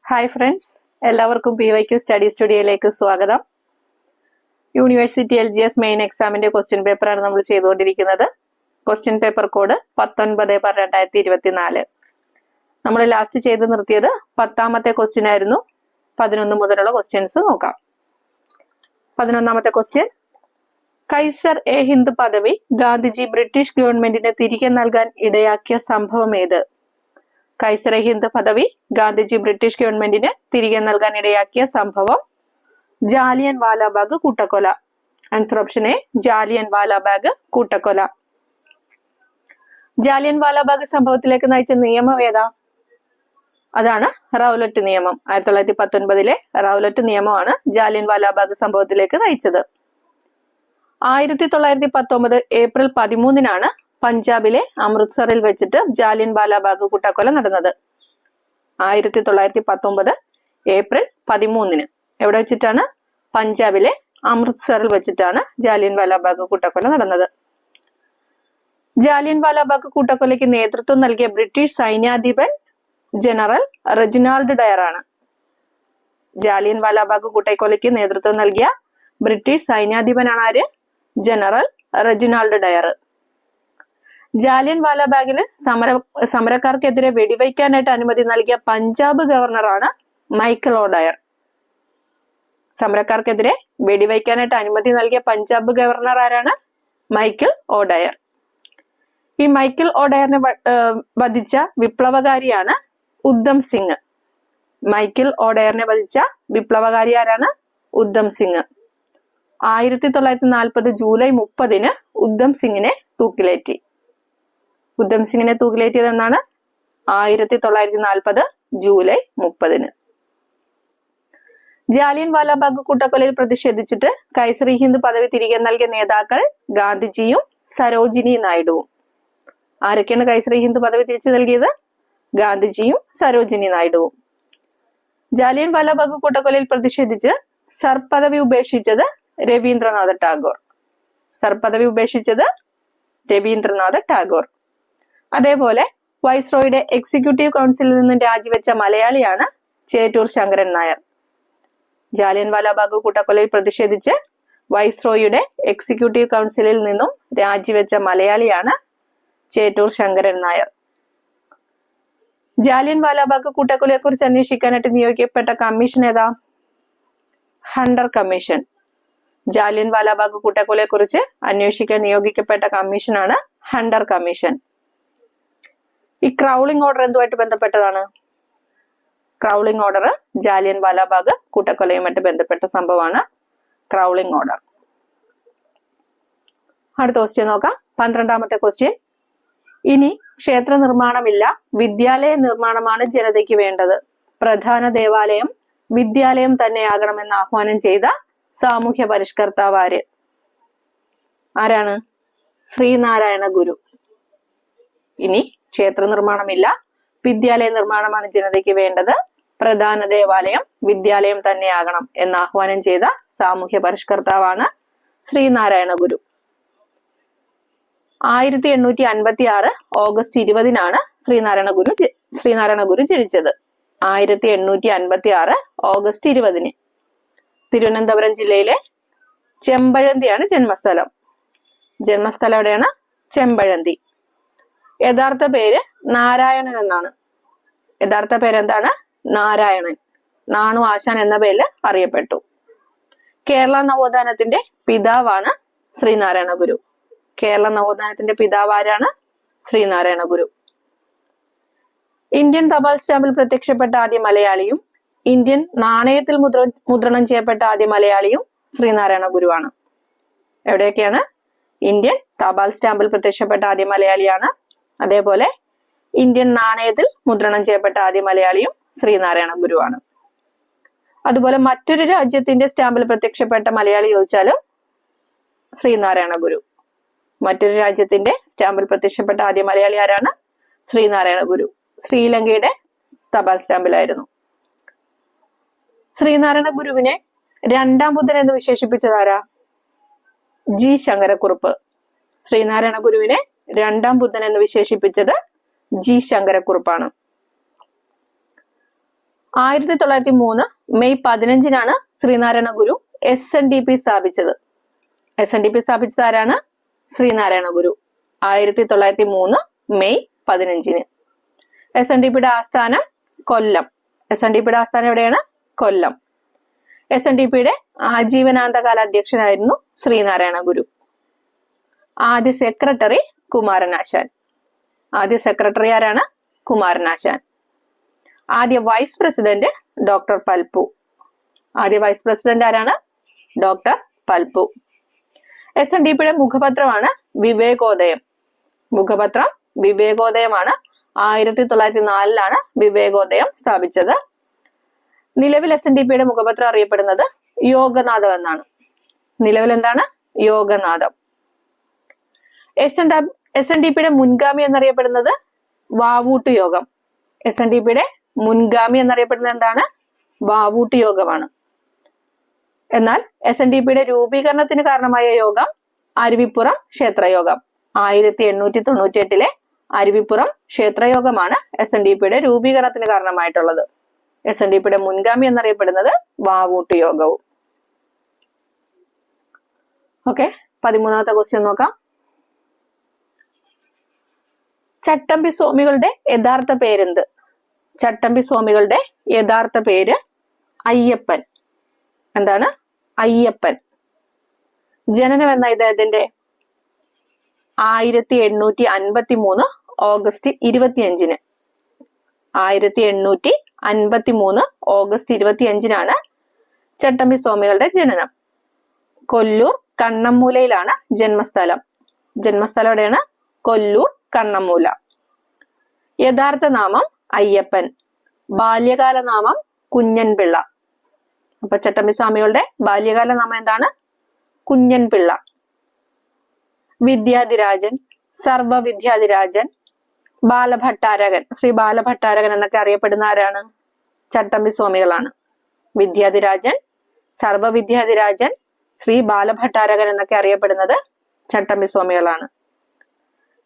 Hi friends, എല്ലാവർക്കും PYQ study സ്റ്റുഡിയോയിലേക്ക് സ്വാഗതം. University LGS main എക്സാമിന്റെ ക്വസ്റ്റ്യൻ പേപ്പറാണ് നമ്മൾ ചെയ്തുകൊണ്ടിരിക്കുന്നത്. Question paper code 19/2024. നമ്മൾ ലാസ്റ്റ് ചെയ്ത് നിർത്തിയത് 10ാമത്തെ ക്വസ്റ്റ്യൻ ആയിരുന്നു. 11 മുതലുള്ള ക്വസ്റ്റ്യൻസ് നോക്കാം. 11ാമത്തെ ക്വസ്റ്റ്യൻ, കൈസർ എ ഹിന്ദ് പദവി ഗാന്ധിജി ബ്രിട്ടീഷ് ഗവൺമെന്റിന് തിരികെ നൽകാൻ ഇടയാക്കിയ സംഭവം ഏത്? കൈസർ എ ഹിന്ദ് പദവി ഗാന്ധിജി ബ്രിട്ടീഷ് ഗവൺമെന്റിന് തിരികെ നൽകാൻ ഇടയാക്കിയ സംഭവം ജാലിയൻ വാലാബാഗ് കൂട്ടക്കൊല. Answer option A, Jallian Wala Bagh കൂട്ടക്കൊല. ജാലിയൻ വാലാബാഗ് സംഭവത്തിലേക്ക് നയിച്ച നിയമം ഏതാ? അതാണ് റൗലറ്റ് നിയമം. 1919 റൗലറ്റ് നിയമമാണ് ജാലിയൻ വാലാബാഗ് സംഭവത്തിലേക്ക് നയിച്ചത്. 1919 ഏപ്രിൽ 13 പഞ്ചാബിലെ അമൃത്സറിൽ വെച്ചിട്ട് ജാലിയൻ വാലാബാഗ് കൂട്ടക്കൊല നടന്നത്. 1919 ഏപ്രിൽ 13 എവിടെ വെച്ചിട്ടാണ്? പഞ്ചാബിലെ അമൃത്സറിൽ വെച്ചിട്ടാണ് ജാലിയൻ വാലാബാഗ് കൂട്ടക്കൊല നടന്നത്. ജാലിയൻ വാലാബാഗ് കൂട്ടക്കൊലയ്ക്ക് നേതൃത്വം നൽകിയ ബ്രിട്ടീഷ് സൈന്യാധിപൻ ജനറൽ റെജിനാൾഡ് ഡയർ ആണ്. ജാലിയൻ വാലാബാഗ് കൂട്ടക്കൊലയ്ക്ക് നേതൃത്വം നൽകിയ ബ്രിട്ടീഷ് സൈന്യാധിപനാണ് ആര്? General Reginald Dyer. ജാലിയൻ വാലാബാഗില് സമരക്കാർക്കെതിരെ വെടിവയ്ക്കാനായിട്ട് അനുമതി നൽകിയ പഞ്ചാബ് ഗവർണറാണ് മൈക്കൽ ഒഡയർ. സമരക്കാർക്കെതിരെ വെടിവയ്ക്കാനായിട്ട് അനുമതി നൽകിയ പഞ്ചാബ് ഗവർണർ ആരാണ്? മൈക്കൽ ഒഡയർ. ഈ മൈക്കൽ ഒഡയറിനെ വധിച്ച വിപ്ലവകാരിയാണ് ഉദ്ധം സിംഗ്. മൈക്കൽ ഒഡയറിനെ വധിച്ച വിപ്ലവകാരി ആരാണ്? ഉദ്ധം സിംഗ്. 1940 ജൂലൈ 30 ഉദ്ധം സിംഗിനെ തൂക്കിലേറ്റി. ഉദ്ധം സിംഗിനെ തൂക്കിലേറ്റിയത് എന്നാണ്? 1940 ജൂലൈ 30. ജാലിയൻ വാലാബാഗ് കൂട്ടക്കൊലയിൽ പ്രതിഷേധിച്ചിട്ട് കൈസർ ഇ ഹിന്ദ് പദവി തിരികെ നൽകിയ നേതാക്കൾ ഗാന്ധിജിയും സരോജിനി നായിഡുവും. ആരൊക്കെയാണ് കൈസർ ഇ ഹിന്ദ് പദവി തിരിച്ചു നൽകിയത്? ഗാന്ധിജിയും സരോജിനി നായിഡുവും. ജാലിയൻ വാലാബാഗ് കൂട്ടക്കൊലയിൽ പ്രതിഷേധിച്ച് സർ പദവി ഉപേക്ഷിച്ചത് രവീന്ദ്രനാഥ ടാഗോർ. സർ പദവി ഉപേക്ഷിച്ചത് രവീന്ദ്രനാഥ ടാഗോർ. അതേപോലെ വൈസ്രോയുടെ എക്സിക്യൂട്ടീവ് കൗൺസിലിൽ നിന്നും രാജിവെച്ച മലയാളിയാണ് ചേറ്റൂർ ശങ്കരൻ നായർ. ജാലിയൻ വാലാബാഗ് കൂട്ടക്കൊലയിൽ പ്രതിഷേധിച്ച് വൈസ്രോയുടെ എക്സിക്യൂട്ടീവ് കൗൺസിലിൽ നിന്നും രാജിവെച്ച മലയാളിയാണ് ചേറ്റൂർ ശങ്കരൻ നായർ. ജാലിയൻ വാലാബാഗ് കൂട്ടക്കൊലയെ കുറിച്ച് അന്വേഷിക്കാനായിട്ട് നിയോഗിക്കപ്പെട്ട കമ്മീഷൻ ഏതാ? Hunter commission. ജാലിയൻ വാലാബാഗ് കൂട്ടക്കൊലയെ കുറിച്ച് അന്വേഷിക്കാൻ നിയോഗിക്കപ്പെട്ട കമ്മീഷനാണ് ഹണ്ടർ കമ്മീഷൻ. ഈ ക്രൗളിംഗ് ഓർഡർ എന്തുമായിട്ട് ബന്ധപ്പെട്ടതാണ്? ക്രൗളിംഗ് ഓർഡർ ജാലിയൻ വാലാബാഗ് കൂട്ടക്കൊലയുമായിട്ട് ബന്ധപ്പെട്ട സംഭവമാണ് ക്രൗളിംഗ് ഓർഡർ. അടുത്ത ക്വസ്റ്റ്യൻ നോക്കാം. 12ാമത്തെ ക്വസ്റ്റ്യൻ, ഇനി ക്ഷേത്ര നിർമ്മാണമില്ല, വിദ്യാലയ നിർമ്മാണമാണ് ജനതയ്ക്ക് വേണ്ടത്. പ്രധാന ദേവാലയം വിദ്യാലയം തന്നെയാകണമെന്ന് ആഹ്വാനം ചെയ്ത സാമൂഹ്യ പരിഷ്കർത്താവ് ആര്? ആരാണ്? ശ്രീനാരായണ ഗുരു. ഇനി ക്ഷേത്ര നിർമ്മാണമില്ല, വിദ്യാലയ നിർമ്മാണമാണ് ജനതയ്ക്ക് വേണ്ടത്. പ്രധാന ദേവാലയം വിദ്യാലയം തന്നെയാകണം എന്ന് ആഹ്വാനം ചെയ്ത സാമൂഹ്യ പരിഷ്കർത്താവാണ് ശ്രീനാരായണ ഗുരു. 1856 ഓഗസ്റ്റ് 20 ശ്രീനാരായണ ഗുരു ജനിച്ചത്. 1856 ഓഗസ്റ്റ് 20 തിരുവനന്തപുരം ജില്ലയിലെ ചെമ്പഴന്തിയാണ് ജന്മസ്ഥലം. ജന്മസ്ഥലം എവിടെയാണ്? ചെമ്പഴന്തി. യഥാർത്ഥ പേര് നാരായണൻ എന്നാണ്. യഥാർത്ഥ പേരെന്താണ്? നാരായണൻ. നാണു ആശാൻ എന്ന പേരിൽ അറിയപ്പെട്ടു. കേരള നവോത്ഥാനത്തിന്റെ പിതാവാണ് ശ്രീനാരായണ ഗുരു. കേരള നവോത്ഥാനത്തിന്റെ പിതാവ് ആരാണ്? ശ്രീനാരായണ ഗുരു. ഇന്ത്യൻ തപാൽ സ്റ്റാമ്പിൽ പ്രത്യക്ഷപ്പെട്ട ആദ്യ മലയാളിയും ഇന്ത്യൻ നാണയത്തിൽ മുദ്രണം ചെയ്യപ്പെട്ട ആദ്യ മലയാളിയും ശ്രീനാരായണ ഗുരുവാണ്. എവിടെയൊക്കെയാണ്? ഇന്ത്യൻ തപാൽ സ്റ്റാമ്പിൽ പ്രത്യക്ഷപ്പെട്ട ആദ്യ മലയാളിയാണ്. അതേപോലെ ഇന്ത്യൻ നാണയത്തിൽ മുദ്രണം ചെയ്യപ്പെട്ട ആദ്യ മലയാളിയും ശ്രീനാരായണ ഗുരുവാണ്. അതുപോലെ മറ്റൊരു രാജ്യത്തിന്റെ സ്റ്റാമ്പിൽ പ്രത്യക്ഷപ്പെട്ട മലയാളി ചോദിച്ചാലും ശ്രീനാരായണ ഗുരു. മറ്റൊരു രാജ്യത്തിന്റെ സ്റ്റാമ്പിൽ പ്രത്യക്ഷപ്പെട്ട ആദ്യ മലയാളി ആരാണ്? ശ്രീനാരായണ ഗുരു. ശ്രീലങ്കയുടെ തപാൽ സ്റ്റാമ്പിലായിരുന്നു. ശ്രീനാരായണ ഗുരുവിനെ രണ്ടാം ബുദ്ധൻ എന്ന് വിശേഷിപ്പിച്ചതാരാ? ജി ശങ്കരക്കുറുപ്പ്. ശ്രീനാരായണ ഗുരുവിനെ രണ്ടാം ബുദ്ധൻ എന്ന് വിശേഷിപ്പിച്ചത് ജി ശങ്കരക്കുറുപ്പാണ്. 1903 മെയ് 15 ശ്രീനാരായണ ഗുരു SNDP സ്ഥാപിച്ചത്. SNDP സ്ഥാപിച്ചത് ആരാണ്? ശ്രീനാരായണ ഗുരു. 1903 മെയ് 15. SNDPയുടെ ആസ്ഥാനം കൊല്ലം. SNDPയുടെ ആസ്ഥാനം എവിടെയാണ്? കൊല്ലം. SNDPയുടെ ആജീവനാന്തകാല അധ്യക്ഷനായിരുന്നു ശ്രീനാരായണ ഗുരു. ആദ്യ സെക്രട്ടറി കുമാരനാശാൻ. ആദ്യ സെക്രട്ടറി ആരാണ്? കുമാരനാശാൻ. ആദ്യ വൈസ് പ്രസിഡന്റ് ഡോക്ടർ പൽപു. ആദ്യ വൈസ് പ്രസിഡന്റ് ആരാണ്? ഡോക്ടർ പൽപു. SNDPയുടെ മുഖപത്രമാണ് വിവേകോദയം. മുഖപത്രം വിവേകോദയമാണ്. 1904 വിവേകോദയം സ്ഥാപിച്ചത്. നിലവിൽ SNDPയുടെ മുഖപത്രം അറിയപ്പെടുന്നത് യോഗനാഥം എന്നാണ്. നിലവിൽ എന്താണ്? യോഗനാഥം. SNDPയുടെ മുൻഗാമി എന്നറിയപ്പെടുന്നത് വാവൂട്ട് യോഗം. SNDPയുടെ മുൻഗാമി എന്നറിയപ്പെടുന്നത് എന്താണ്? വാവൂട്ട് യോഗമാണ്. എന്നാൽ SNDPയുടെ രൂപീകരണത്തിന് കാരണമായ യോഗം അരുവിപ്പുറം ക്ഷേത്രയോഗം. 1898 അരുവിപ്പുറം ക്ഷേത്രയോഗമാണ് SNDPയുടെ രൂപീകരണത്തിന് കാരണമായിട്ടുള്ളത്. SNDPയുടെ മുൻഗാമി എന്നറിയപ്പെടുന്നത് വാവൂട്ട് യോഗവും. ഓക്കെ, 13ാമത്തെ ക്വസ്റ്റ്യൻ നോക്കാം. ചട്ടമ്പി സ്വാമികളുടെ യഥാർത്ഥ പേരെന്ത്? ചട്ടമ്പി സ്വാമികളുടെ യഥാർത്ഥ പേര് അയ്യപ്പൻ. എന്താണ്? അയ്യപ്പൻ. ജനനം എന്ന ഇദ്ദേഹത്തിന്റെ 1853 ഓഗസ്റ്റ് 25. 1853 ഓഗസ്റ്റ് 25 ചട്ടമ്പി സ്വാമികളുടെ ജനനം. കൊല്ലൂർ കണ്ണമ്മൂലയിലാണ് ജന്മസ്ഥലം. ജന്മസ്ഥലം എവിടെയാണ്? കൊല്ലൂർ കണ്ണമ്മൂല. യഥാർത്ഥ നാമം അയ്യപ്പൻ. ബാല്യകാല നാമം കുഞ്ഞൻപിള്ള. അപ്പൊ ചട്ടമ്പി സ്വാമികളുടെ ബാല്യകാല നാമം എന്താണ്? കുഞ്ഞൻപിള്ള. വിദ്യാധിരാജൻ, സർവവിദ്യാധിരാജൻ, ബാലഭട്ടാരകൻ, ശ്രീ ബാലഭട്ടാരകൻ എന്നൊക്കെ അറിയപ്പെടുന്ന ആരാണ്? ചട്ടമ്പി സ്വാമികളാണ്. വിദ്യാധിരാജൻ, സർവവിദ്യാധിരാജൻ, ശ്രീ ബാലഭട്ടാരകൻ എന്നൊക്കെ അറിയപ്പെടുന്നത് ചട്ടമ്പി സ്വാമികളാണ്.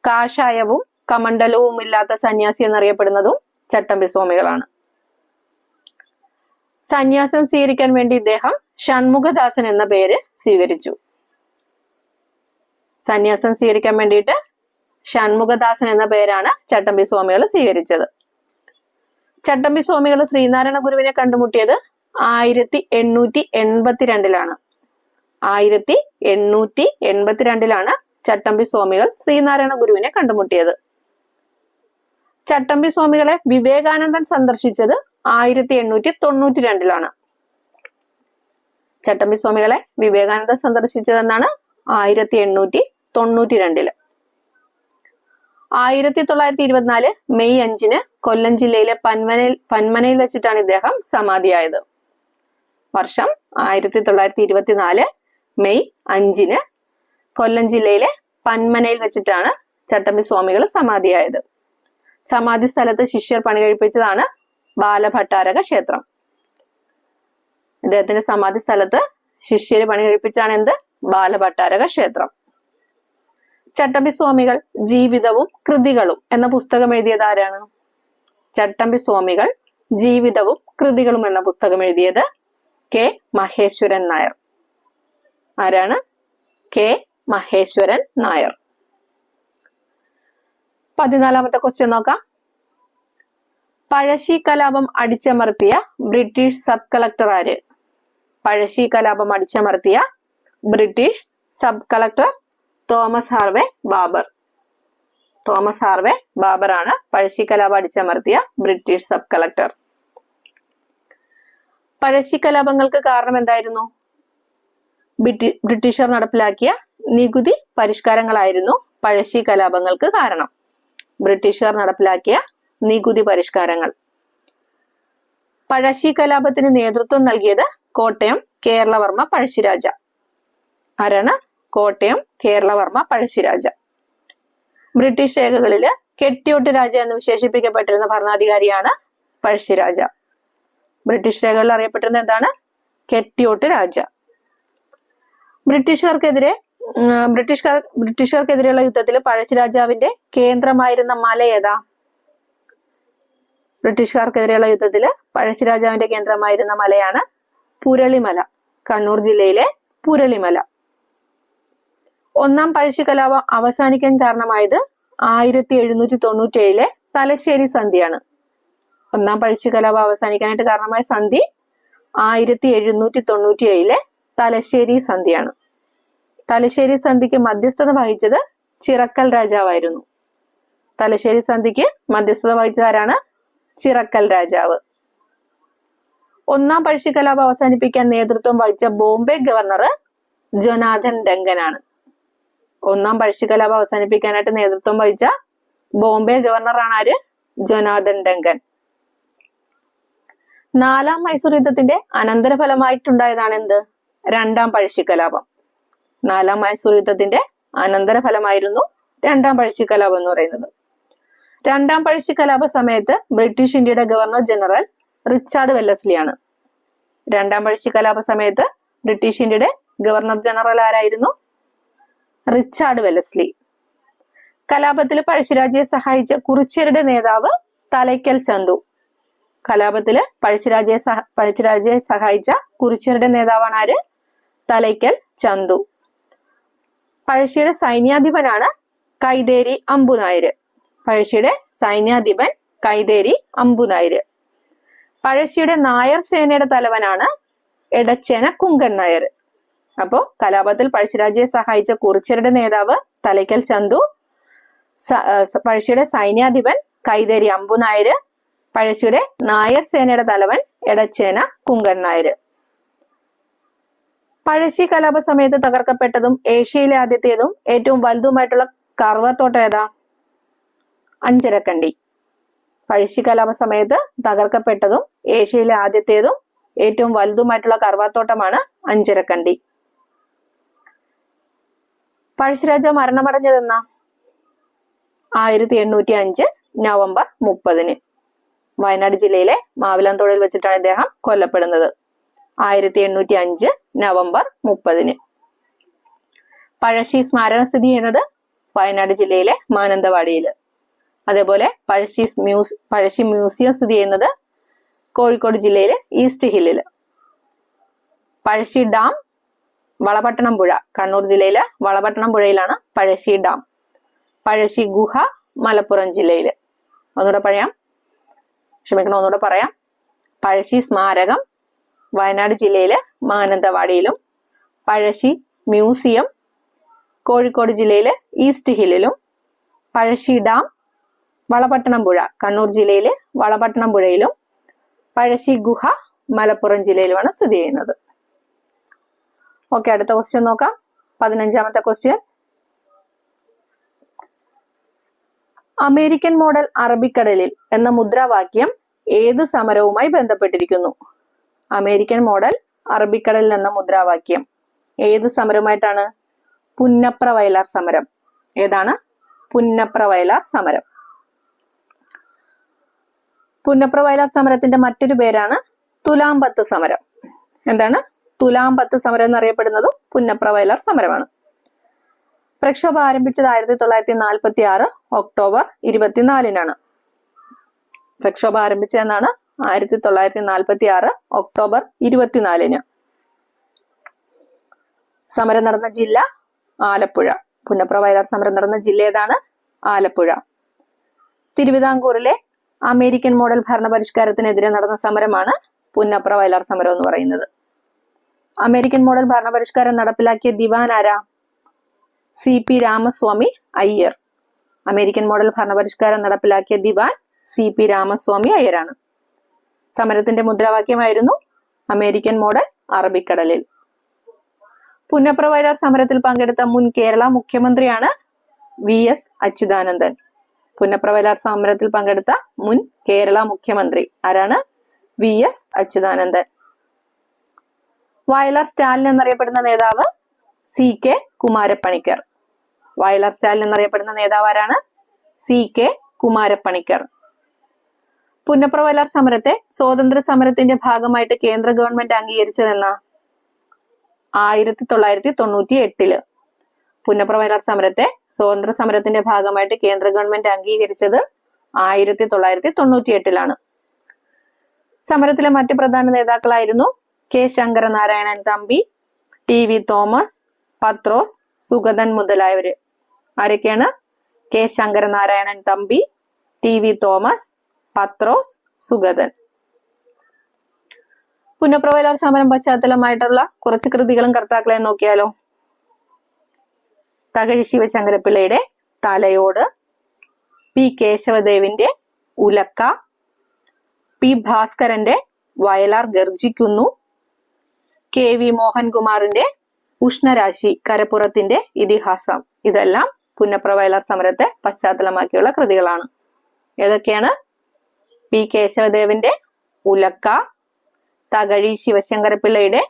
കാഷായവും കമണ്ഡലവും ഇല്ലാത്ത സന്യാസി എന്നറിയപ്പെടുന്നതും ചട്ടമ്പി സ്വാമികളാണ്. സന്യാസം സ്വീകരിക്കാൻ വേണ്ടി ഇദ്ദേഹം ഷൺമുഖദാസൻ എന്ന പേര് സ്വീകരിച്ചു. സന്യാസം സ്വീകരിക്കാൻ വേണ്ടിയിട്ട് ഷൺമുഖദാസൻ എന്ന പേരാണ് ചട്ടമ്പി സ്വാമികൾ സ്വീകരിച്ചത്. ചട്ടമ്പി സ്വാമികൾ ശ്രീനാരായണ ഗുരുവിനെ കണ്ടുമുട്ടിയത് 1882 1882 ചട്ടമ്പി സ്വാമികൾ ശ്രീനാരായണ ഗുരുവിനെ കണ്ടുമുട്ടിയത്. ചട്ടമ്പി സ്വാമികളെ വിവേകാനന്ദൻ സന്ദർശിച്ചത് 1892 ചട്ടമ്പി സ്വാമികളെ വിവേകാനന്ദൻ സന്ദർശിച്ചതെന്നാണ് 1892. 1924 മെയ് 5 കൊല്ലം ജില്ലയിലെ പന്മനയിൽ വെച്ചിട്ടാണ് ഇദ്ദേഹം സമാധിയായത്. വർഷം 1924 മെയ് 5 കൊല്ലം ജില്ലയിലെ പന്മനയിൽ വെച്ചിട്ടാണ് ചട്ടമ്പി സ്വാമികൾ സമാധിയായത്. സമാധി സ്ഥലത്ത് ശിഷ്യർ പണി കഴിപ്പിച്ചതാണ് ബാലഭട്ടാരക ക്ഷേത്രം. ഇദ്ദേഹത്തിന്റെ സമാധി സ്ഥലത്ത് ശിഷ്യര് പണി കഴിപ്പിച്ചാണ് എന്ത്? ബാലഭട്ടാരക ക്ഷേത്രം. ചട്ടമ്പി സ്വാമികൾ ജീവിതവും കൃതികളും എന്ന പുസ്തകം എഴുതിയത് ആരാണ്? ചട്ടമ്പി സ്വാമികൾ ജീവിതവും കൃതികളും എന്ന പുസ്തകം എഴുതിയത് കെ മഹേശ്വരൻ നായർ. ആരാണ്? കെ മഹേശ്വരൻ നായർ. 14ാമത്തെ ക്വസ്റ്റ്യൻ നോക്കാം. പഴശ്ശി കലാപം അടിച്ചമർത്തിയ ബ്രിട്ടീഷ് സബ് കളക്ടർ ആര്? പഴശ്ശി കലാപം അടിച്ചമർത്തിയ British sub collector Thomas Harvey Baber. Thomas Harvey Baber ആണ് പഴശ്ശി കലാപം അടിച്ചമർത്തിയ ബ്രിട്ടീഷ് സബ് കളക്ടർ. പഴശ്ശി കലാപങ്ങൾക്ക് കാരണം എന്തായിരുന്നു? ബ്രിട്ടീഷർ നടപ്പിലാക്കിയ നികുതി പരിഷ്കാരങ്ങളായിരുന്നു പഴശ്ശി കലാപങ്ങൾക്ക് കാരണം. ബ്രിട്ടീഷുകാർ നടപ്പിലാക്കിയ നികുതി പരിഷ്കാരങ്ങൾ. പഴശ്ശി കലാപത്തിന് നേതൃത്വം നൽകിയത് കോട്ടയം കേരളവർമ്മ പഴശ്ശിരാജ. ആരാണ്? കോട്ടയം കേരളവർമ്മ പഴശ്ശിരാജ. ബ്രിട്ടീഷ് രേഖകളില് കെട്ടിയോട്ട് രാജ എന്ന് വിശേഷിപ്പിക്കപ്പെട്ടിരുന്ന ഭരണാധികാരിയാണ് പഴശ്ശിരാജ. ബ്രിട്ടീഷ് രേഖകളിൽ അറിയപ്പെട്ടിരുന്നത് എന്താണ്? കെട്ടിയോട്ട് രാജ. ബ്രിട്ടീഷുകാർക്കെതിരെയുള്ള യുദ്ധത്തിൽ പഴശ്ശിരാജാവിന്റെ കേന്ദ്രമായിരുന്ന മല ഏതാ? ബ്രിട്ടീഷുകാർക്കെതിരെയുള്ള യുദ്ധത്തിൽ പഴശ്ശിരാജാവിന്റെ കേന്ദ്രമായിരുന്ന മലയാണ് പുരളിമല, കണ്ണൂർ ജില്ലയിലെ പുരളിമല. ഒന്നാം പഴശ്ശി കലാപം അവസാനിക്കാൻ കാരണമായത് 1797 തലശ്ശേരി സന്ധിയാണ്. ഒന്നാം പഴശ്ശി കലാപം അവസാനിക്കാനായിട്ട് കാരണമായ സന്ധി 1797 തലശ്ശേരി സന്ധിയാണ്. തലശ്ശേരി സന്ധിക്ക് മധ്യസ്ഥത വഹിച്ചത് ചിറക്കൽ രാജാവായിരുന്നു. തലശ്ശേരി സന്ധിക്ക് മധ്യസ്ഥത വഹിച്ചതാരാണ്? ചിറക്കൽ രാജാവ്. ഒന്നാം പഴശ്ശി കലാപം അവസാനിപ്പിക്കാൻ നേതൃത്വം വഹിച്ച ബോംബെ ഗവർണർ ജൊനാഥൻ ഡങ്കനാണ്. ഒന്നാം പഴശ്ശി കലാപം അവസാനിപ്പിക്കാനായിട്ട് നേതൃത്വം വഹിച്ച ബോംബെ ഗവർണറാണ് ആര്? Jonathan Duncan. നാലാം മൈസൂർ യുദ്ധത്തിന്റെ അനന്തരഫലമായിട്ടുണ്ടായതാണ് എന്ത്? രണ്ടാം പഴശ്ശി കലാപം. നാലാം മൈസൂർ യുദ്ധത്തിന്റെ അനന്തരഫലമായിരുന്നു രണ്ടാം പഴശ്ശി കലാപം എന്ന് പറയുന്നത്. രണ്ടാം പഴശ്ശി കലാപ സമയത്ത് ബ്രിട്ടീഷ് ഇന്ത്യയുടെ ഗവർണർ ജനറൽ റിച്ചാർഡ് വെല്ലസ്ലിയാണ്. രണ്ടാം പഴശ്ശി കലാപ സമയത്ത് ബ്രിട്ടീഷ് ഇന്ത്യയുടെ ഗവർണർ ജനറൽ ആരായിരുന്നു? Richard Wellesley. കലാപത്തിൽ പഴശ്ശിരാജയെ സഹായിച്ച കുറിച്യരുടെ നേതാവ് തലയ്ക്കൽ ചന്തു. കലാപത്തില് പഴശ്ശിരാജയെ സഹായിച്ച കുറിച്യരുടെ നേതാവാണ് ആര്? തലയ്ക്കൽ ചന്തു. പഴശ്ശിയുടെ സൈന്യാധിപനാണ് കൈതേരി അമ്പുനായര്. പഴശ്ശിയുടെ സൈന്യാധിപൻ കൈതേരി അമ്പുനായര്. പഴശ്ശിയുടെ നായർ സേനയുടെ തലവനാണ് എടച്ചേന കുങ്കൻ നായർ. അപ്പോ കലാപത്തിൽ പഴശ്ശിരാജയെ സഹായിച്ച കുറിച്യരുടെ നേതാവ് തലയ്ക്കൽ ചന്തു, പഴശ്ശിയുടെ സൈന്യാധിപൻ കൈതേരി അമ്പുനായര്, പഴശ്ശിയുടെ നായർ സേനയുടെ തലവൻ എടച്ചേന കുങ്കൻ നായര്. പഴശ്ശി കലാപ സമയത്ത് തകർക്കപ്പെട്ടതും ഏഷ്യയിലെ ആദ്യത്തേതും ഏറ്റവും വലുതുമായിട്ടുള്ള കറുവാത്തോട്ടം ഏതാ? അഞ്ചരക്കണ്ടി. പഴശ്ശി കലാപ സമയത്ത് തകർക്കപ്പെട്ടതും ഏഷ്യയിലെ ആദ്യത്തേതും ഏറ്റവും വലുതുമായിട്ടുള്ള കറുവാത്തോട്ടമാണ് അഞ്ചരക്കണ്ടി. പഴശ്ശിരാജ മരണമടഞ്ഞതെന്നാ? 1805 നവംബർ 30. വയനാട് ജില്ലയിലെ മാവിലാന്തോടിൽ വെച്ചിട്ടാണ് ഇദ്ദേഹം കൊല്ലപ്പെടുന്നത്. 1805 നവംബർ 30. പഴശ്ശി സ്മാരകം സ്ഥിതി ചെയ്യുന്നത് വയനാട് ജില്ലയിലെ മാനന്തവാടിയില്. അതേപോലെ പഴശ്ശി മ്യൂസിയം സ്ഥിതി ചെയ്യുന്നത് കോഴിക്കോട് ജില്ലയിലെ ഈസ്റ്റ് ഹില്ലില്. പഴശ്ശി ഡാം വളപട്ടണം പുഴ, കണ്ണൂർ ജില്ലയിലെ വളപട്ടണം പുഴയിലാണ് പഴശ്ശി ഡാം. പഴശ്ശി ഗുഹ മലപ്പുറം ജില്ലയില്. ഒന്നുകൂടെ പറയാം. പഴശ്ശി സ്മാരകം വയനാട് ജില്ലയിലെ മാനന്തവാടിയിലും, പഴശ്ശി മ്യൂസിയം കോഴിക്കോട് ജില്ലയിലെ ഈസ്റ്റ് ഹില്ലിലും, പഴശ്ശി ഡാം വളപട്ടണം പുഴ കണ്ണൂർ ജില്ലയിലെ വളപട്ടണം പുഴയിലും, പഴശ്ശി ഗുഹ മലപ്പുറം ജില്ലയിലുമാണ് സ്ഥിതി ചെയ്യുന്നത്. ഓക്കെ, അടുത്ത ക്വസ്റ്റ്യൻ നോക്കാം. 15ാമത്തെ ക്വസ്റ്റ്യൻ. അമേരിക്കൻ മോഡൽ അറബിക്കടലിൽ എന്ന മുദ്രാവാക്യം ഏതു സമരവുമായി ബന്ധപ്പെട്ടിരിക്കുന്നു? അമേരിക്കൻ മോഡൽ അറബിക്കടലിൽ എന്ന മുദ്രാവാക്യം ഏത് സമരവുമായിട്ടാണ്? പുന്നപ്ര വയലാർ സമരം. ഏതാണ്? പുന്നപ്ര വയലാർ സമരം. പുന്നപ്ര വയലാർ സമരത്തിന്റെ മറ്റൊരു പേരാണ് തുലാംപത്ത് സമരം. എന്താണ്? തുലാംപത്ത് സമരം എന്നറിയപ്പെടുന്നതും പുന്നപ്ര വയലാർ സമരമാണ്. പ്രക്ഷോഭം ആരംഭിച്ചത് 1946 ഒക്ടോബർ 24. പ്രക്ഷോഭം ആരംഭിച്ചതെന്നാണ് 1946 ഒക്ടോബർ 24. സമരം നടന്ന ജില്ല ആലപ്പുഴ. പുന്നപ്ര വയലാർ സമരം നടന്ന ജില്ല ഏതാണ്? ആലപ്പുഴ. തിരുവിതാംകൂറിലെ അമേരിക്കൻ മോഡൽ ഭരണപരിഷ്കാരത്തിനെതിരെ നടന്ന സമരമാണ് പുന്നപ്ര വയലാർ സമരം എന്ന് പറയുന്നത്. അമേരിക്കൻ മോഡൽ ഭരണപരിഷ്കാരം നടപ്പിലാക്കിയ ദിവാൻ ആരാ? CP Ramaswami Iyer. American model ഭരണപരിഷ്കാരം നടപ്പിലാക്കിയ ദിവാൻ CP രാമസ്വാമി അയ്യരാണ്. സമരത്തിന്റെ മുദ്രാവാക്യമായിരുന്നു അമേരിക്കൻ മോഡൽ അറബിക്കടലിൽ. പുന്നപ്ര വയലാർ സമരത്തിൽ പങ്കെടുത്ത മുൻ കേരള മുഖ്യമന്ത്രിയാണ് VS അച്യുതാനന്ദൻ. പുന്നപ്ര വയലാർ സമരത്തിൽ പങ്കെടുത്ത മുൻ കേരള മുഖ്യമന്ത്രി ആരാണ്? VS അച്യുതാനന്ദൻ. വയലാർ സ്റ്റാലിൻ എന്നറിയപ്പെടുന്ന നേതാവ് CK കുമാരപ്പണിക്കർ. വയലാർ സ്റ്റാലിൻ എന്നറിയപ്പെടുന്ന നേതാവ് ആരാണ്? CK കുമാരപ്പണിക്കർ. പുന്നപ്ര വയലാർ സമരത്തെ സ്വാതന്ത്ര്യ സമരത്തിന്റെ ഭാഗമായിട്ട് കേന്ദ്ര ഗവൺമെന്റ് അംഗീകരിച്ചതെന്നാ? 1998. പുന്നപ്ര വയലാർ സമരത്തെ സ്വാതന്ത്ര്യ സമരത്തിന്റെ ഭാഗമായിട്ട് കേന്ദ്ര ഗവൺമെന്റ് അംഗീകരിച്ചത് 1998. സമരത്തിലെ മറ്റ് പ്രധാന നേതാക്കളായിരുന്നു കെ ശങ്കരനാരായണൻ തമ്പി, ടി.വി. തോമസ്, പത്രോസ്, സുഗതൻ മുതലായവര്. ആരൊക്കെയാണ്? K Sankaranarayanan Thampi, T V. തോമസ്, പത്രോസ്, സുഗതൻ. പുനഃപ്രവേലാർ സമരം പശ്ചാത്തലമായിട്ടുള്ള കുറച്ച് കൃതികളും കർത്താക്കളെയും നോക്കിയാലോ. തകഴി ശിവശങ്കരപ്പിള്ളയുടെ തലയോട്, പി കേശവദേവിന്റെ ഉലക്ക, പി ഭാസ്കരന്റെ വയലാർ ഗർജിക്കുന്നു, കെ വി മോഹൻകുമാറിന്റെ ഉഷ്ണരാശി കരപ്പുറത്തിന്റെ ഇതിഹാസം. ഇതെല്ലാം പുന്നപ്രവയലാർ സമരത്തെ പശ്ചാത്തലമാക്കിയുള്ള കൃതികളാണ്. ഏതൊക്കെയാണ്? പി കേശവദേവിന്റെ ഉലക്ക, തകഴി ശിവശങ്കരപ്പിള്ളയുടെ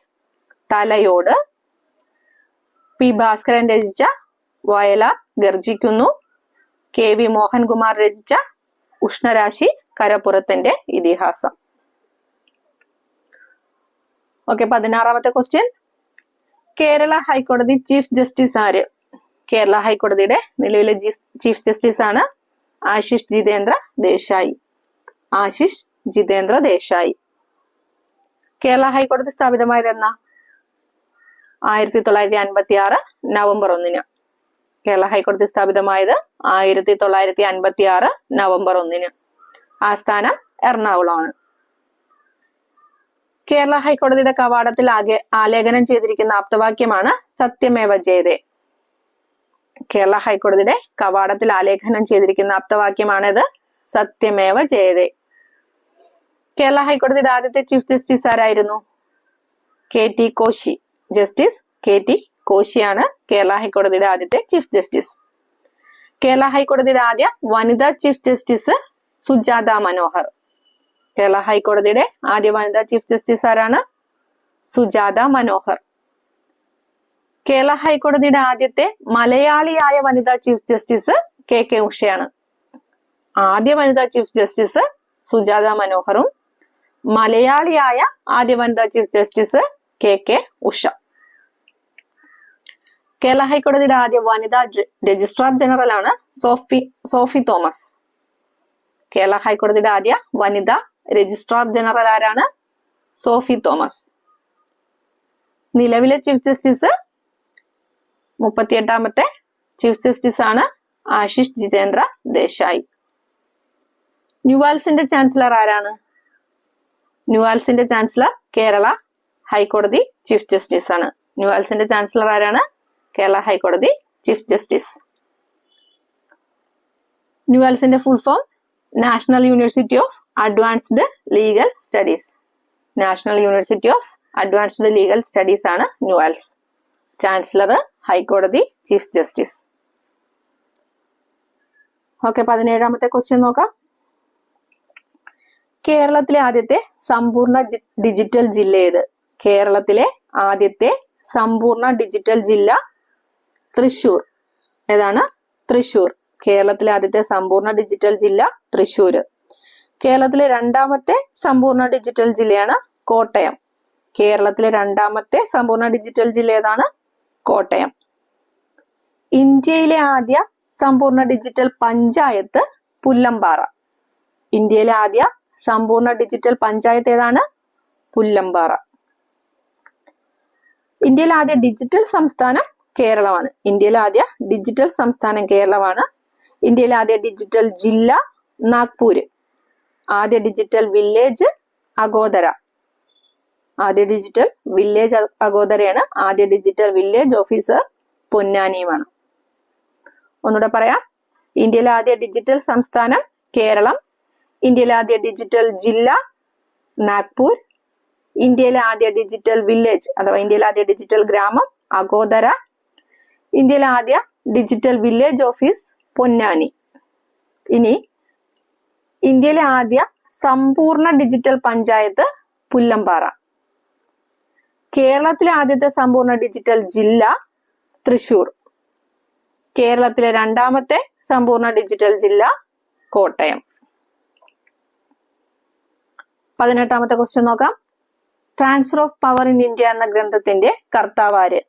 തലയോട്, പി ഭാസ്കരൻ രചിച്ച വയലാർ ഗർജിക്കുന്നു, കെ വി മോഹൻകുമാർ രചിച്ച ഉഷ്ണരാശി കരപ്പുറത്തിന്റെ ഇതിഹാസം. Okay, 16ാമത്തെ question. കേരള ഹൈക്കോടതി ചീഫ് ജസ്റ്റിസ് ആര്? കേരള ഹൈക്കോടതിയുടെ നിലവിലെ ചീഫ് ജസ്റ്റിസ് ആണ് ആശിഷ് ജിതേന്ദ്ര ദേശായി. ആശിഷ് ജിതേന്ദ്ര ദേശായി. കേരള ഹൈക്കോടതി സ്ഥാപിതമായത് എന്നാ? 1956 നവംബർ 1. കേരള ഹൈക്കോടതി സ്ഥാപിതമായത് 1956 നവംബർ 1. ആസ്ഥാനം എറണാകുളമാണ്. കേരള ഹൈക്കോടതിയുടെ കവാടത്തിൽ ആലേഖനം ചെയ്തിരിക്കുന്ന ആപ്തവാക്യമാണ് സത്യമേവ ജയതേ. കേരള ഹൈക്കോടതിയുടെ കവാടത്തിൽ ആലേഖനം ചെയ്തിരിക്കുന്ന ആപ്തവാക്യമാണിത്, സത്യമേവ ജയതേ. കേരള ഹൈക്കോടതിയുടെ ആദ്യത്തെ ചീഫ് ജസ്റ്റിസ് ആരായിരുന്നു? K T Koshy. Justice K T കോശിയാണ് കേരള ഹൈക്കോടതിയുടെ ആദ്യത്തെ ചീഫ് ജസ്റ്റിസ്. കേരള ഹൈക്കോടതിയുടെ ആദ്യ വനിതാ ചീഫ് ജസ്റ്റിസ് സുജാത മനോഹർ. കേരള ഹൈക്കോടതിയുടെ ആദ്യ വനിതാ ചീഫ് ജസ്റ്റിസ് ആരാണ്? സുജാത മനോഹർ. കേരള ഹൈക്കോടതിയുടെ ആദ്യത്തെ മലയാളിയായ വനിതാ ചീഫ് ജസ്റ്റിസ് കെ കെ ഉഷയാണ്. ആദ്യ വനിതാ ചീഫ് ജസ്റ്റിസ് സുജാത മനോഹറും മലയാളിയായ ആദ്യ വനിതാ chief justice K K Usha. Kerala ഹൈക്കോടതിയുടെ ആദ്യ വനിതാ രജിസ്ട്രാർ ജനറൽ ആണ് സോഫി തോമസ്. കേരള ഹൈക്കോടതിയുടെ ആദ്യ വനിതാ രജിസ്ട്രാർ ജനറൽ ആരാണ്? സോഫി തോമസ്. നിലവിലെ ചീഫ് ജസ്റ്റിസ് 38ാമത്തെ ചീഫ് ജസ്റ്റിസ് ആണ് ആശിഷ് ജിതേന്ദ്ര ദേശായി. ന്യൂവാൽസിന്റെ ചാൻസലർ ആരാണ്? ന്യൂവാൽസിന്റെ ചാൻസലർ കേരള ഹൈക്കോടതി ചീഫ് ജസ്റ്റിസ് ആണ്. ന്യൂവാൽസിന്റെ ചാൻസലർ ആരാണ്? കേരള ഹൈക്കോടതി ചീഫ് ജസ്റ്റിസ്. ന്യൂവാൽസിന്റെ full form national university of advanced legal studies. National university of advanced legal studies ആണ് ന്യൂവാൽസ്. ചാൻസലർ ഹൈക്കോടതി ചീഫ് ജസ്റ്റിസ്. ഓക്കെ, 17ാമത്തെ ക്വസ്റ്റ്യൻ നോക്കാം. കേരളത്തിലെ ആദ്യത്തെ സമ്പൂർണ്ണ ഡിജിറ്റൽ ജില്ല ഏത്? കേരളത്തിലെ ആദ്യത്തെ സമ്പൂർണ്ണ ഡിജിറ്റൽ ജില്ല തൃശൂർ. ഏതാണ്? തൃശൂർ. കേരളത്തിലെ ആദ്യത്തെ സമ്പൂർണ്ണ ഡിജിറ്റൽ ജില്ല തൃശൂർ. കേരളത്തിലെ രണ്ടാമത്തെ സമ്പൂർണ്ണ ഡിജിറ്റൽ ജില്ലയാണ് കോട്ടയം. കേരളത്തിലെ രണ്ടാമത്തെ സമ്പൂർണ്ണ ഡിജിറ്റൽ ജില്ല ഏതാണ്? കോട്ടയം. ഇന്ത്യയിലെ ആദ്യ സമ്പൂർണ്ണ ഡിജിറ്റൽ പഞ്ചായത്ത് പുല്ലമ്പാറ. ഇന്ത്യയിലെ ആദ്യ സമ്പൂർണ്ണ ഡിജിറ്റൽ പഞ്ചായത്ത് ഏതാണ്? പുല്ലമ്പാറ. ഇന്ത്യയിലെ ആദ്യ ഡിജിറ്റൽ സംസ്ഥാനം കേരളമാണ്. ഇന്ത്യയിലെ ആദ്യ ഡിജിറ്റൽ സംസ്ഥാനം കേരളമാണ്. ഇന്ത്യയിലെ ആദ്യ ഡിജിറ്റൽ ജില്ല നാഗ്പൂര്. ആദ്യ ഡിജിറ്റൽ വില്ലേജ് അഗോദര. ആദ്യ ഡിജിറ്റൽ വില്ലേജ് അഗോദരയാണ്. ആദ്യ ഡിജിറ്റൽ വില്ലേജ് ഓഫീസർ പൊന്നാനിയുമാണ്. ഒന്നുകൂടെ പറയാം. ഇന്ത്യയിലെ ആദ്യ ഡിജിറ്റൽ സംസ്ഥാനം കേരളം. ഇന്ത്യയിലെ ആദ്യ ഡിജിറ്റൽ ജില്ല നാഗ്പൂർ. ഇന്ത്യയിലെ ആദ്യ ഡിജിറ്റൽ വില്ലേജ് അഥവാ ഇന്ത്യയിലെ ആദ്യ ഡിജിറ്റൽ ഗ്രാമം അഗോദര. ഇന്ത്യയിലെ ആദ്യ ഡിജിറ്റൽ വില്ലേജ് ഓഫീസ് പൊന്നാനി. ഇനി ഇന്ത്യയിലെ ആദ്യ സമ്പൂർണ്ണ ഡിജിറ്റൽ പഞ്ചായത്ത് പുല്ലമ്പാറ. കേരളത്തിലെ ആദ്യത്തെ സമ്പൂർണ്ണ ഡിജിറ്റൽ ജില്ല തൃശൂർ. കേരളത്തിലെ രണ്ടാമത്തെ സമ്പൂർണ്ണ ഡിജിറ്റൽ ജില്ല കോട്ടയം. 18ാമത്തെ ക്വസ്റ്റ്യൻ നോക്കാം. Transfer of power in India എന്ന ഗ്രന്ഥത്തിന്റെ കർത്താവ് ആര്?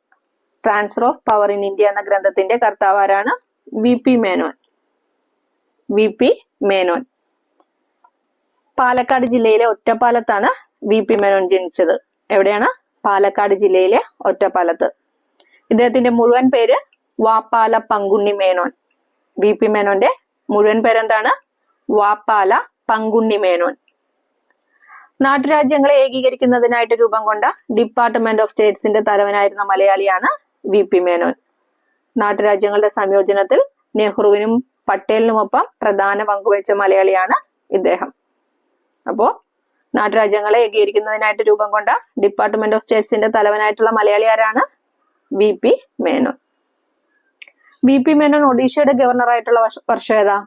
Transfer of power in India എന്ന ഗ്രന്ഥത്തിന്റെ കർത്താവ് ആരാണ്? V P Menon. V P Menon. Palakkad ജില്ലയിലെ ഒറ്റപ്പാലത്താണ് VP മേനോൻ ജനിച്ചത്. എവിടെയാണ്? പാലക്കാട് ജില്ലയിലെ ഒറ്റപ്പാലത്ത്. ഇദ്ദേഹത്തിന്റെ മുഴുവൻ പേര് വാപ്പാല പങ്കുണ്ണി മേനോൻ. VP മേനോന്റെ മുഴുവൻ പേരെന്താണ്? വാപ്പാല പങ്കുണ്ണി മേനോൻ. നാട്ടുരാജ്യങ്ങളെ ഏകീകരിക്കുന്നതിനായിട്ട് രൂപം കൊണ്ട ഡിപ്പാർട്ട്മെന്റ് ഓഫ് സ്റ്റേറ്റ്സിന്റെ തലവനായിരുന്ന മലയാളിയാണ് VP മേനോൻ. നാട്ടുരാജ്യങ്ങളുടെ സംയോജനത്തിൽ നെഹ്റുവിനും പട്ടേലിനുമൊപ്പം പ്രധാന പങ്കുവച്ച മലയാളിയാണ് ഇദ്ദേഹം. അപ്പോ നാട്ടുരാജ്യങ്ങളെ ഏകീകരിക്കുന്നതിനായിട്ട് രൂപം കൊണ്ട ഡിപ്പാർട്ട്മെന്റ് ഓഫ് സ്റ്റേറ്റ്സിന്റെ തലവനായിട്ടുള്ള മലയാളി ആരാണ്? VP മേനോൻ. VP മേനോൻ ഒഡീഷയുടെ ഗവർണറായിട്ടുള്ള വർഷം ഏതാ?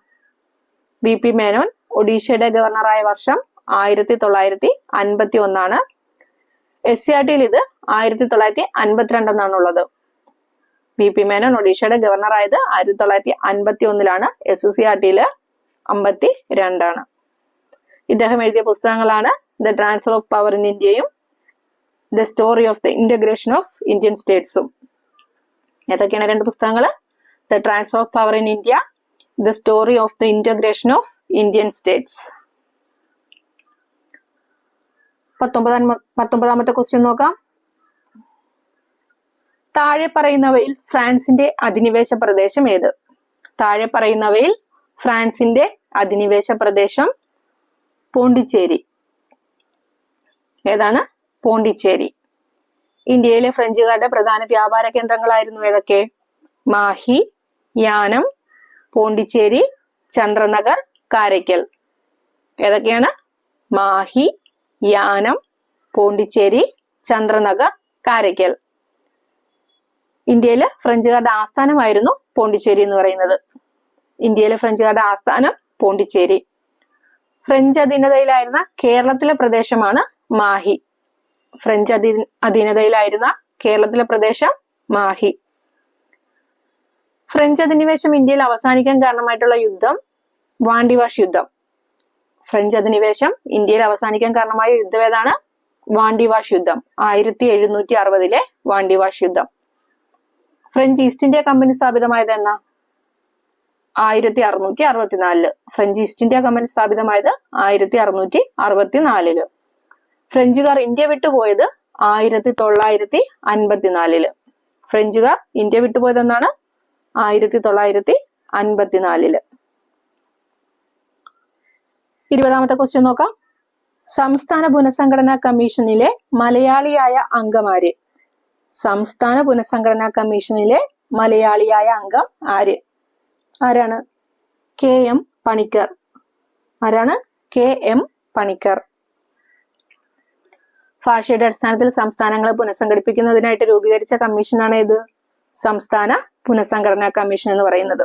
VP മേനോൻ ഒഡീഷയുടെ ഗവർണറായ വർഷം 1951. SCRTയിൽ ഇത് 1952 എന്നാണുള്ളത്. VP മേനോൻ ഒഡീഷയുടെ ഗവർണറായത് 1951. SCRTയിൽ 52. ഇദ്ദേഹം എഴുതിയ പുസ്തകങ്ങളാണ് the transfer of power in ഇന്ത്യയും the story of the integration of Indian സ്റ്റേറ്റ്സും. ഏതൊക്കെയാണ് രണ്ട് പുസ്തകങ്ങൾ? The transfer of power in India, the story of the integration of Indian states. 19ാമത്തെ ക്വസ്റ്റ്യൻ നോക്കാം. താഴെ പറയുന്നവയിൽ ഫ്രാൻസിന്റെ അധിനിവേശ പ്രദേശം ഏത്? താഴെ പറയുന്നവയിൽ ഫ്രാൻസിന്റെ അധിനിവേശ പ്രദേശം പോണ്ടിച്ചേരി. ഏതാണ്? പോണ്ടിച്ചേരി. ഇന്ത്യയിലെ ഫ്രഞ്ചുകാരുടെ പ്രധാന വ്യാപാര കേന്ദ്രങ്ങളായിരുന്നു ഏതൊക്കെ? മാഹി, യാനം, പോണ്ടിച്ചേരി, ചന്ദ്രനഗർ, കാരയ്ക്കൽ. ഏതൊക്കെയാണ്? മാഹി, യാനം, പോണ്ടിച്ചേരി, ചന്ദ്രനഗർ, കാരയ്ക്കൽ. ഇന്ത്യയിലെ ഫ്രഞ്ചുകാരുടെ ആസ്ഥാനമായിരുന്നു പോണ്ടിച്ചേരി എന്ന് പറയുന്നത്. ഇന്ത്യയിലെ ഫ്രഞ്ചുകാരുടെ ആസ്ഥാനം പോണ്ടിച്ചേരി. ഫ്രഞ്ച് അധീനതയിലായിരുന്ന കേരളത്തിലെ പ്രദേശമാണ് മാഹി. ഫ്രഞ്ച് അധീനതയിലായിരുന്ന കേരളത്തിലെ പ്രദേശം മാഹി. ഫ്രഞ്ച് അധിനിവേശം ഇന്ത്യയിൽ അവസാനിക്കാൻ കാരണമായിട്ടുള്ള യുദ്ധം വാണ്ടിവാഷ് യുദ്ധം. ഫ്രഞ്ച് അധിനിവേശം ഇന്ത്യയിൽ അവസാനിക്കാൻ കാരണമായ യുദ്ധം ഏതാണ്? വാണ്ടിവാഷ് യുദ്ധം. 1760 വാണ്ടിവാഷ് യുദ്ധം. ഫ്രഞ്ച് ഈസ്റ്റ് ഇന്ത്യ കമ്പനി സ്ഥാപിതമായത് എന്നാ? 1664. ഫ്രഞ്ച് ഈസ്റ്റ് ഇന്ത്യ കമ്പനി സ്ഥാപിതമായത് 1664. ഫ്രഞ്ചുകാർ ഇന്ത്യ വിട്ടുപോയത് 1954. ഫ്രഞ്ചുകാർ ഇന്ത്യ വിട്ടുപോയത് എന്നാണ്? 1954. 20ാമത്തെ ക്വസ്റ്റ്യൻ നോക്കാം. സംസ്ഥാന പുനഃസംഘടനാ കമ്മീഷനിലെ മലയാളിയായ അംഗമാര്? സംസ്ഥാന പുനഃസംഘടനാ കമ്മീഷനിലെ മലയാളിയായ അംഗം ആര്? ആരാണ്? KM പണിക്കർ. ആരാണ്? KM പണിക്കർ. ഭാഷയുടെ അടിസ്ഥാനത്തിൽ സംസ്ഥാനങ്ങളെ പുനഃസംഘടിപ്പിക്കുന്നതിനായിട്ട് രൂപീകരിച്ച കമ്മീഷനാണ് ഏത്? സംസ്ഥാന പുനഃസംഘടനാ കമ്മീഷൻ എന്ന് പറയുന്നത്.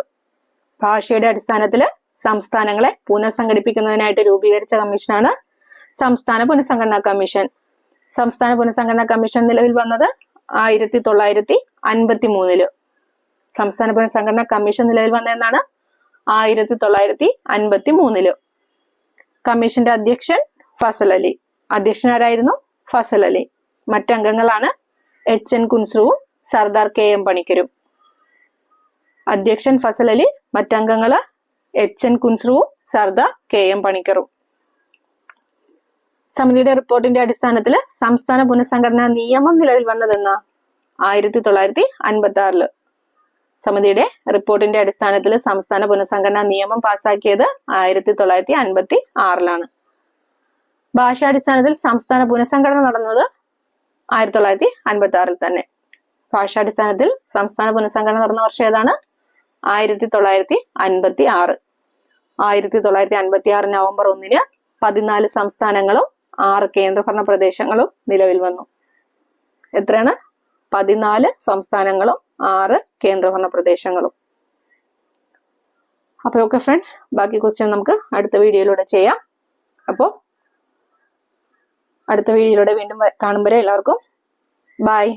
ഭാഷയുടെ അടിസ്ഥാനത്തിൽ സംസ്ഥാനങ്ങളെ പുനഃസംഘടിപ്പിക്കുന്നതിനായിട്ട് രൂപീകരിച്ച കമ്മീഷനാണ് സംസ്ഥാന പുനഃസംഘടനാ കമ്മീഷൻ. സംസ്ഥാന പുനഃസംഘടനാ കമ്മീഷൻ നിലവിൽ വന്നത് 1953. സംസ്ഥാന പുനഃസംഘടനാ കമ്മീഷൻ നിലവിൽ വന്നതെന്നാണ്? 1953. കമ്മീഷന്റെ അധ്യക്ഷൻ ഫസൽ അലി. അധ്യക്ഷനാരായിരുന്നു? ഫസൽ അലി. മറ്റംഗങ്ങളാണ് HN കുൻസ്രുവും Sardar KM പണിക്കരും. അധ്യക്ഷൻ ഫസൽ അലി, മറ്റംഗങ്ങള് HN കുൻസ്രുവും സർദാർ KM പണിക്കറും. സമിതിയുടെ റിപ്പോർട്ടിന്റെ അടിസ്ഥാനത്തിൽ സംസ്ഥാന പുനഃസംഘടനാ നിയമം നിലവിൽ വന്നതെന്നാ? 1956. സമിതിയുടെ റിപ്പോർട്ടിന്റെ അടിസ്ഥാനത്തിൽ സംസ്ഥാന പുനഃസംഘടനാ നിയമം പാസാക്കിയത് 1956. ഭാഷാടിസ്ഥാനത്തിൽ സംസ്ഥാന പുനഃസംഘടന നടന്നത് 1956 തന്നെ. ഭാഷാടിസ്ഥാനത്തിൽ സംസ്ഥാന പുനഃസംഘടന നടന്ന വർഷം ഏതാണ്? 1956. 1956 നവംബർ 1 14 സംസ്ഥാനങ്ങളും 6 കേന്ദ്രഭരണ പ്രദേശങ്ങളും നിലവിൽ വന്നു. എത്രയാണ്? 14 സംസ്ഥാനങ്ങളും 6 കേന്ദ്രഭരണ പ്രദേശങ്ങളും. അപ്പൊ ഓക്കെ ഫ്രണ്ട്സ്, ബാക്കി ക്വസ്റ്റ്യൻ നമുക്ക് അടുത്ത വീഡിയോയിലൂടെ ചെയ്യാം. അപ്പോ അടുത്ത വീഡിയോയിലൂടെ വീണ്ടും കാണുമ്പോൾ എല്ലാവർക്കും ബൈ.